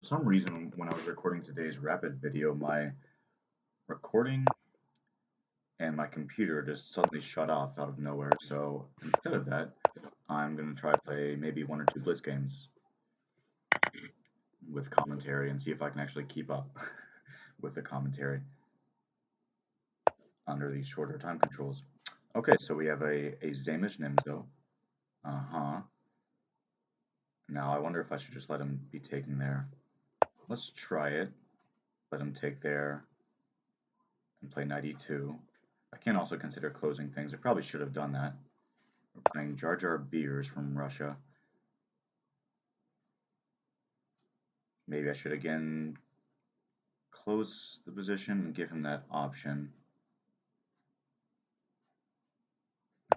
For some reason, when I was recording today's rapid video, my recording and my computer just suddenly shut off out of nowhere. So instead of that, I'm going to try to play maybe one or two Blitz games with commentary and see if I can actually keep up with the commentary under these shorter time controls. Okay, so we have a Saemisch Nimzo. Uh-huh. Now I wonder if I should just let him be taking there. Let's try it. Let him take there and play knight e2. I can also consider closing things. I probably should have done that. We're playing Jar Jar Beers from Russia. Maybe I should again close the position and give him that option.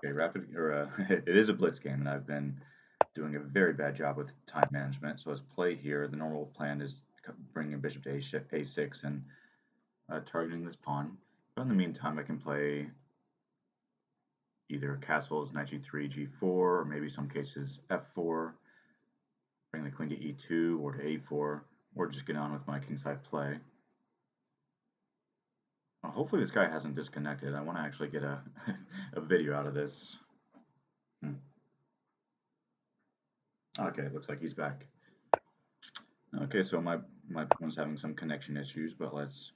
Okay, it is a blitz game, and I've been doing a very bad job with time management. So let's play here. The normal plan is bringing a bishop to a6 and targeting this pawn. But in the meantime, I can play either castles, knight g3, g4, or maybe some cases f4, bring the queen to e2 or to a4, or just get on with my kingside play. Hopefully this guy hasn't disconnected. I want to actually get a, a video out of this. Okay, looks like he's back. Okay, so my opponent's having some connection issues, but let's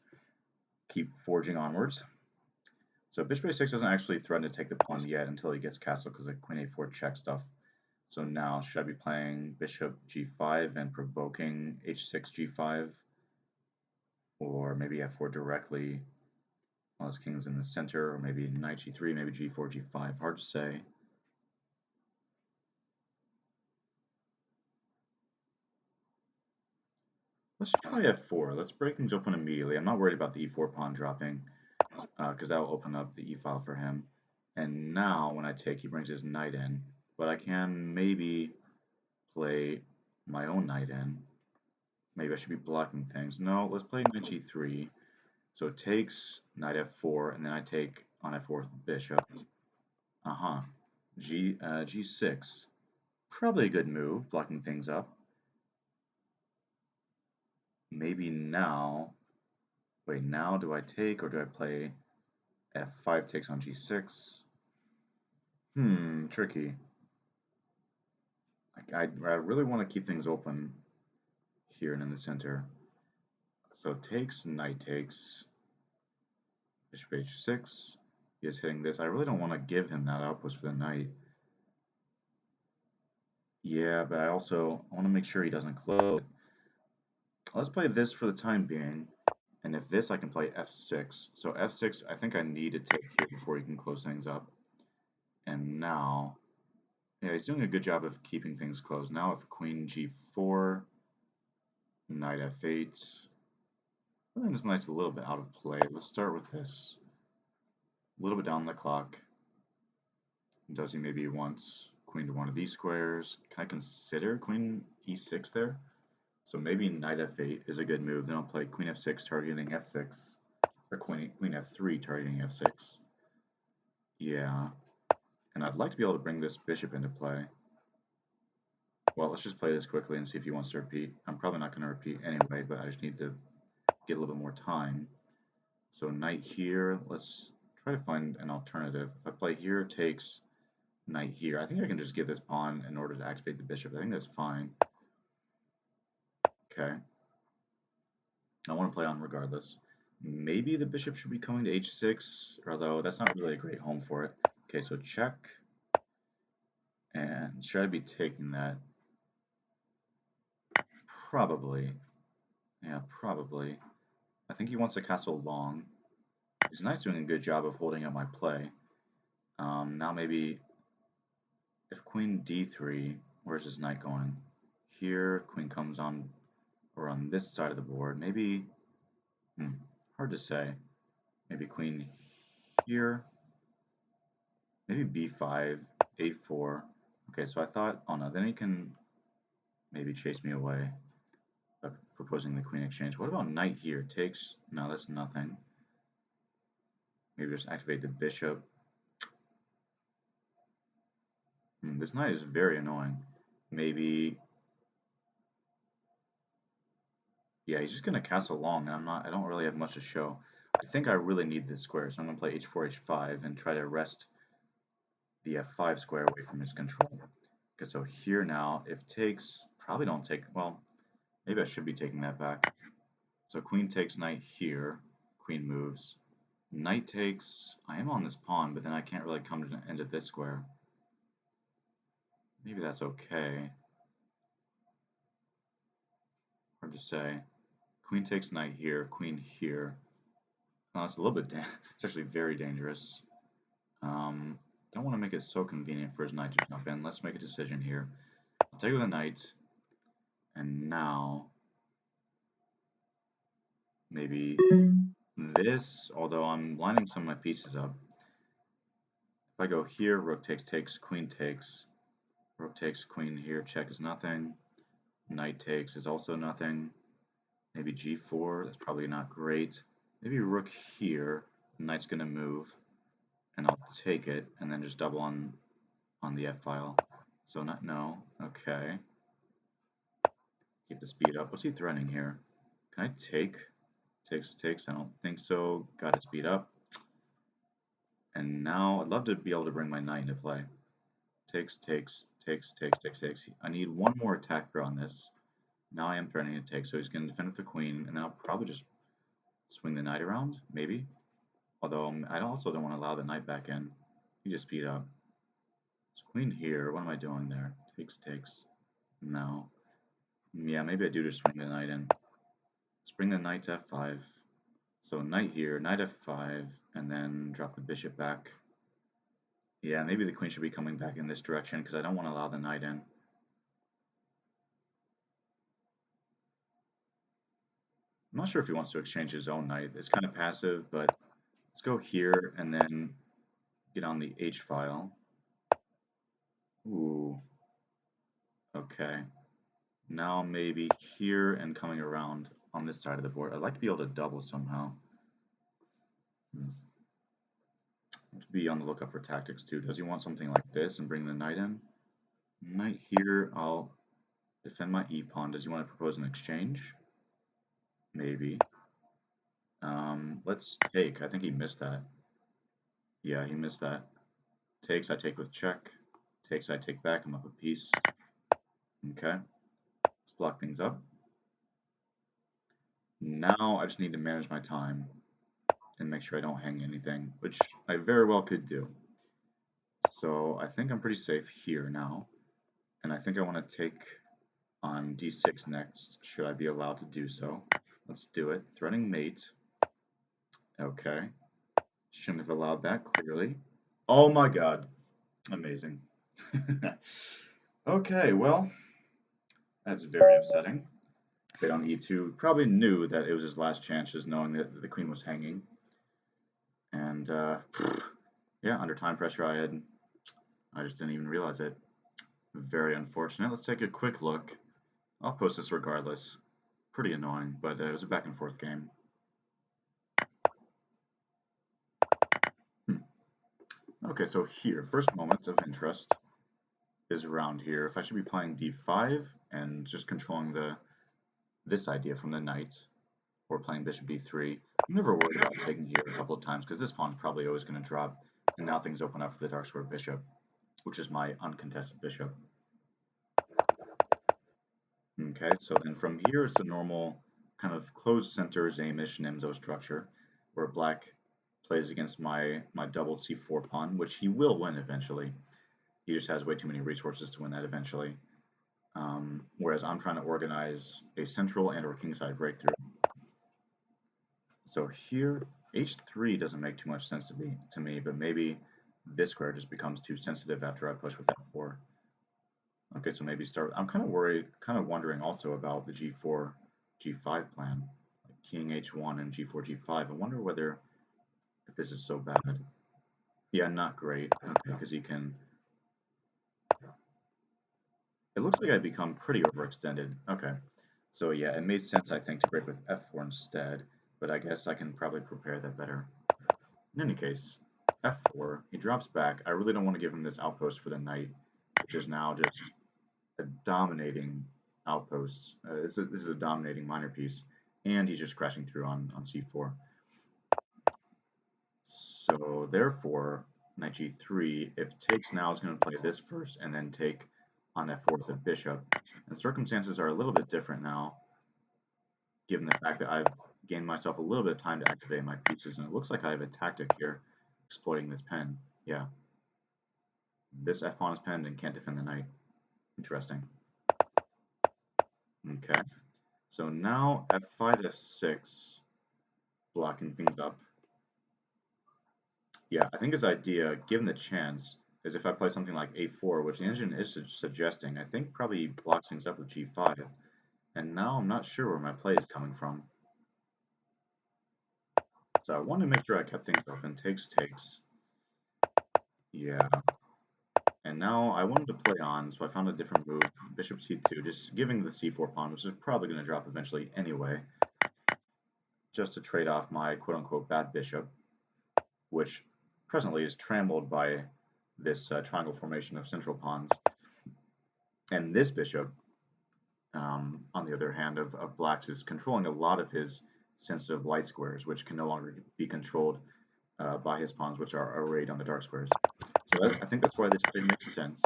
keep forging onwards. So bishop a6 doesn't actually threaten to take the pawn yet until he gets castle because the queen a4 check stuff. So now, should I be playing bishop g5 and provoking h6 g5? Or maybe f4 directly while his king's in the center, or maybe knight g3, maybe g4, g5. Hard to say. Let's try f4. Let's break things open immediately. I'm not worried about the e4 pawn dropping because that will open up the e-file for him. And now when I take, he brings his knight in. But I can maybe play my own knight in. Maybe I should be blocking things. No, let's play knight g3. So it takes knight f4, and then I take on f4 with the bishop. G6. Probably a good move, blocking things up. Maybe now. Wait, now do I take or do I play f5 takes on g6? Tricky. I really want to keep things open here and in the center. So takes, knight takes, bishop h6. He is hitting this. I really don't want to give him that outpost for the knight. Yeah, but I want to make sure he doesn't close. Let's play this for the time being. And if this, I can play f6. So f6, I think I need to take here before he can close things up. And now, yeah, he's doing a good job of keeping things closed. Now if queen g4, knight f8, I think this knight's a little bit out of play. Let's start with this. A little bit down the clock. Does he maybe want queen to one of these squares? Can I consider queen e6 there? So maybe knight f8 is a good move. Then I'll play queen f6 targeting f6, or queen f3 targeting f6. Yeah, and I'd like to be able to bring this bishop into play. Well, let's just play this quickly and see if he wants to repeat. I'm probably not going to repeat anyway, but I just need to get a little bit more time. So knight here, let's try to find an alternative. If I play here, takes knight here. I think I can just give this pawn in order to activate the bishop. I think that's fine. Okay. I want to play on regardless. Maybe the bishop should be coming to h6, although that's not really a great home for it. Okay, so check. And should I be taking that? Probably. Yeah, probably. I think he wants to castle long. His knight's doing a good job of holding up my play. Now maybe if queen d3, where's his knight going? Here, queen comes on, or on this side of the board. Maybe, hard to say. Maybe queen here. Maybe b5, a4. Okay, so I thought, oh no, then he can maybe chase me away by proposing the queen exchange. What about knight here? Takes, no, that's nothing. Maybe just activate the bishop. This knight is very annoying. Maybe Yeah, he's just gonna castle long, and I don't really have much to show. I think I really need this square, so I'm gonna play h4, h5, and try to wrest the f5 square away from his control. Okay, so here now, if takes, probably don't take, well, maybe I should be taking that back. So queen takes knight here, queen moves. Knight takes, I am on this pawn, but then I can't really come to the end of this square. Maybe that's okay. Hard to say. Queen takes knight here, queen here. Oh, it's a little bit, it's actually very dangerous. Don't want to make it so convenient for his knight to jump in. Let's make a decision here. I'll take the knight, and now maybe this, although I'm lining some of my pieces up. If I go here, rook takes, queen takes, rook takes, queen here, check is nothing. Knight takes is also nothing. Maybe g4, that's probably not great. Maybe rook here, knight's gonna move, and I'll take it, and then just double on the f-file. So not, no, okay. Keep the speed up. What's he threatening here? Can I take? Takes, I don't think so. Gotta speed up. And now I'd love to be able to bring my knight into play. Takes. I need one more attacker on this. Now I am threatening to take, so he's going to defend with the queen, and then I'll probably just swing the knight around, maybe. Although I also don't want to allow the knight back in. You just speed up. So queen here, what am I doing there? Takes. No. Yeah, maybe I do just swing the knight in. Let's bring the knight to f5. So knight here, knight f5, and then drop the bishop back. Yeah, maybe the queen should be coming back in this direction because I don't want to allow the knight in. I'm not sure if he wants to exchange his own knight. It's kind of passive, but let's go here and then get on the H file. Ooh, okay. Now maybe here and coming around on this side of the board. I'd like to be able to double somehow. To be on the lookout for tactics too. Does he want something like this and bring the knight in? Knight here, I'll defend my e-pawn. Does he want to propose an exchange? Maybe. Let's take. I think he missed that. Yeah, he missed that. Takes, I take with check. Takes, I take back. I'm up a piece. Okay. Let's block things up. Now I just need to manage my time and make sure I don't hang anything, which I very well could do. So I think I'm pretty safe here now. And I think I want to take on d6 next, should I be allowed to do so. Let's do it. Threatening mate. Okay. Shouldn't have allowed that, clearly. Oh my god. Amazing. Okay, well, that's very upsetting. Played on e2. Probably knew that it was his last chance, just knowing that the queen was hanging. And, yeah, under time pressure, I just didn't even realize it. Very unfortunate. Let's take a quick look. I'll post this regardless. Pretty annoying, but it was a back and forth game. Okay, so here, first moment of interest is around here. If I should be playing d5 and just controlling this idea from the knight, or playing bishop b3, I'm never worried about taking here a couple of times because this pawn's probably always going to drop, and now things open up for the dark square bishop, which is my uncontested bishop. Okay, so then from here it's a normal kind of closed center Saemisch Nimzo structure, where black plays against my doubled c4 pawn, which he will win eventually. He just has way too many resources to win that eventually. Whereas I'm trying to organize a central and or kingside breakthrough. So here, h3 doesn't make too much sense to me, but maybe this square just becomes too sensitive after I push with f4. Okay, so maybe start. I'm kind of wondering also about the g4, g5 plan, like king h1 and g4, g5. I wonder whether if this is so bad. Yeah, not great. Okay, because he can. It looks like I've become pretty overextended. Okay, so yeah, it made sense I think to break with f4 instead, but I guess I can probably prepare that better. In any case, f4. He drops back. I really don't want to give him this outpost for the knight, which is now just a dominating outpost. This is a dominating minor piece. and he's just crashing through on c4. So therefore, knight g3, if takes now is going to play this first and then take on f4 with the bishop. And circumstances are a little bit different now, given the fact that I've gained myself a little bit of time to activate my pieces, and it looks like I have a tactic here, exploiting this pen. Yeah. This f-pawn is penned and can't defend the knight. Interesting. Okay. So now f5, f6, blocking things up. Yeah, I think his idea, given the chance, is if I play something like a4, which the engine is suggesting, I think probably blocks things up with g5. And now I'm not sure where my play is coming from. So I want to make sure I kept things open. Takes, takes. Yeah. And now I wanted to play on, so I found a different move. Bishop c2, just giving the c4 pawn, which is probably going to drop eventually anyway, just to trade off my quote-unquote bad bishop, which presently is trampled by this triangle formation of central pawns. And this bishop, on the other hand, of Black's, is controlling a lot of his sensitive light squares, which can no longer be controlled by his pawns, which are arrayed on the dark squares. So I think that's why this trade makes sense.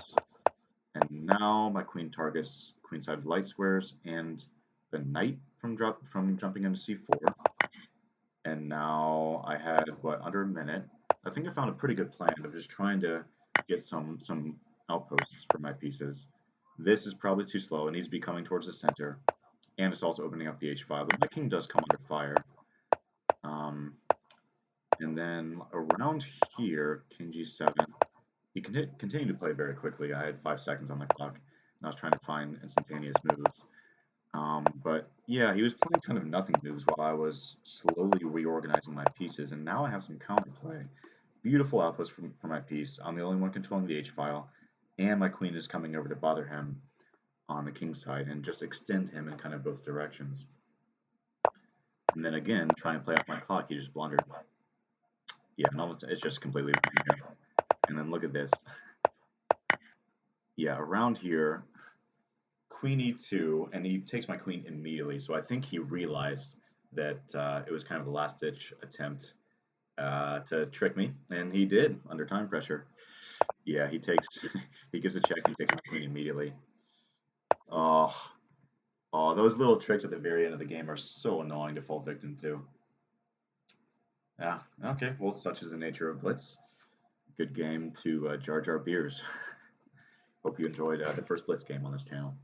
And now my queen targets queenside light squares and the knight from jumping into c4. And now I had, what, under a minute. I think I found a pretty good plan of just trying to get some outposts for my pieces. This is probably too slow. It needs to be coming towards the center. And it's also opening up the h5, but my king does come under fire. And then around here, king g7. He continued to play very quickly. I had 5 seconds on the clock, and I was trying to find instantaneous moves. But yeah, he was playing kind of nothing moves while I was slowly reorganizing my pieces, and now I have some counterplay. Beautiful outputs for my piece. I'm the only one controlling the h-file, and my queen is coming over to bother him on the king side and just extend him in kind of both directions. And then again, trying to play off my clock, he just blundered. Yeah, no, it's just completely here. And then look at this. Yeah, around here, queen e2, and he takes my queen immediately. So I think he realized that it was kind of a last-ditch attempt to trick me, and he did under time pressure. Yeah, he takes, he gives a check and takes my queen immediately. Oh, those little tricks at the very end of the game are so annoying to fall victim to. Yeah, okay, well, such is the nature of Blitz. Good game to Jar Jar Beers. Hope you enjoyed the first Blitz game on this channel.